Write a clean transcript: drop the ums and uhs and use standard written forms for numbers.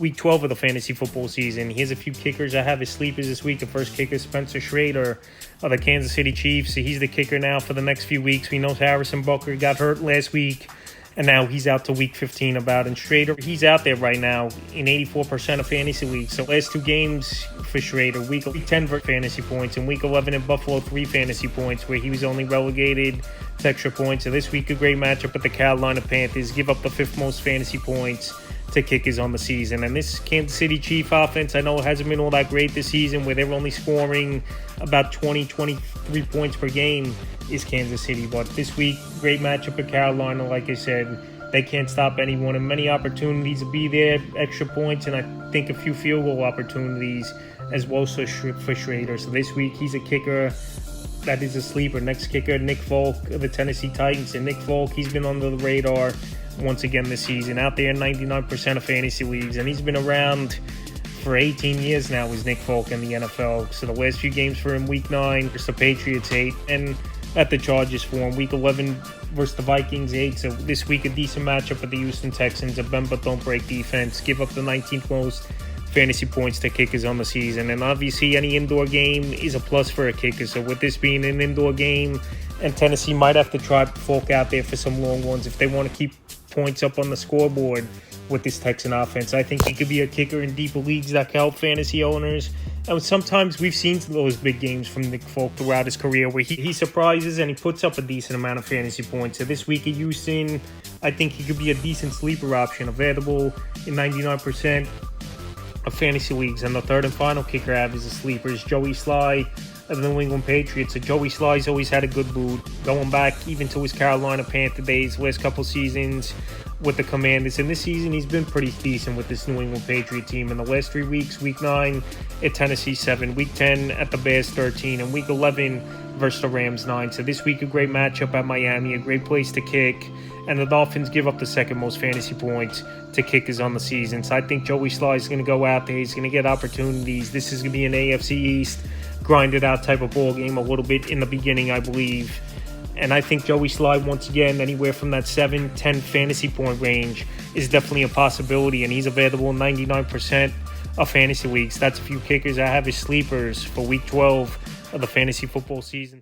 Week 12 of the fantasy football season. Here's a few kickers I have as sleepers this week. The first kicker is Spencer Schrader of the Kansas City Chiefs. So he's the kicker now for the next few weeks. We know Harrison Butker got hurt last week, and now he's out to week 15 about. And Schrader, he's out there right now in 84% of fantasy leagues. So last two games for Schrader, week 10 for fantasy points, and week 11 in Buffalo 3 fantasy points, where he was only relegated to extra points. So this week, a great matchup with the Carolina Panthers. Give up the 5th most fantasy points to kickers on the season. And this Kansas City Chief offense, I know it hasn't been all that great this season, where they're only scoring about 23 points per game is Kansas City. But this week, great matchup with Carolina. Like I said, they can't stop anyone, and many opportunities to be there, extra points, and I think a few field goal opportunities as well for Schrader. So this week, he's a kicker that is a sleeper. Next kicker, Nick Folk of the Tennessee Titans. And Nick Folk, he's been under the radar once again this season, out there in 99% of fantasy leagues, and he's been around for 18 years now as Nick Folk in the NFL. So the last few games for him, week 9 versus the Patriots 8, and at the Chargers for him, week 11 versus the Vikings 8. So this week, a decent matchup with the Houston Texans, a bend but don't break defense. Give up the 19th most fantasy points to kickers on the season, and obviously any indoor game is a plus for a kicker. So with this being an indoor game, and Tennessee might have to try Folk out there for some long ones if they want to keep points up on the scoreboard with this Texan offense. I think he could be a kicker in deeper leagues that can help fantasy owners. And sometimes we've seen those big games from Nick Folk throughout his career where he surprises and he puts up a decent amount of fantasy points. So this week at Houston, I think he could be a decent sleeper option, available in 99% of fantasy leagues. And the third and final kicker I have as a sleeper is Joey Sly of the New England Patriots. So Joey Sly's always had a good boot, going back even to his Carolina Panther days, last couple seasons with the Commanders. And this season, he's been pretty decent with this New England Patriot team. In the last 3 weeks, week 9 at Tennessee 7, week 10 at the Bears 13, and week 11 versus the Rams 9. So this week, a great matchup at Miami, a great place to kick. And the Dolphins give up the 2nd most fantasy points to kickers on the season. So I think Joey Sly is going to go out there. He's going to get opportunities. This is going to be an AFC East grinded out type of ball game a little bit in the beginning, I believe. And I think Joey Sly, once again, anywhere from that 7-10 fantasy point range is definitely a possibility. And he's available in 99% of fantasy leagues. That's a few kickers I have as sleepers for week 12 of the fantasy football season.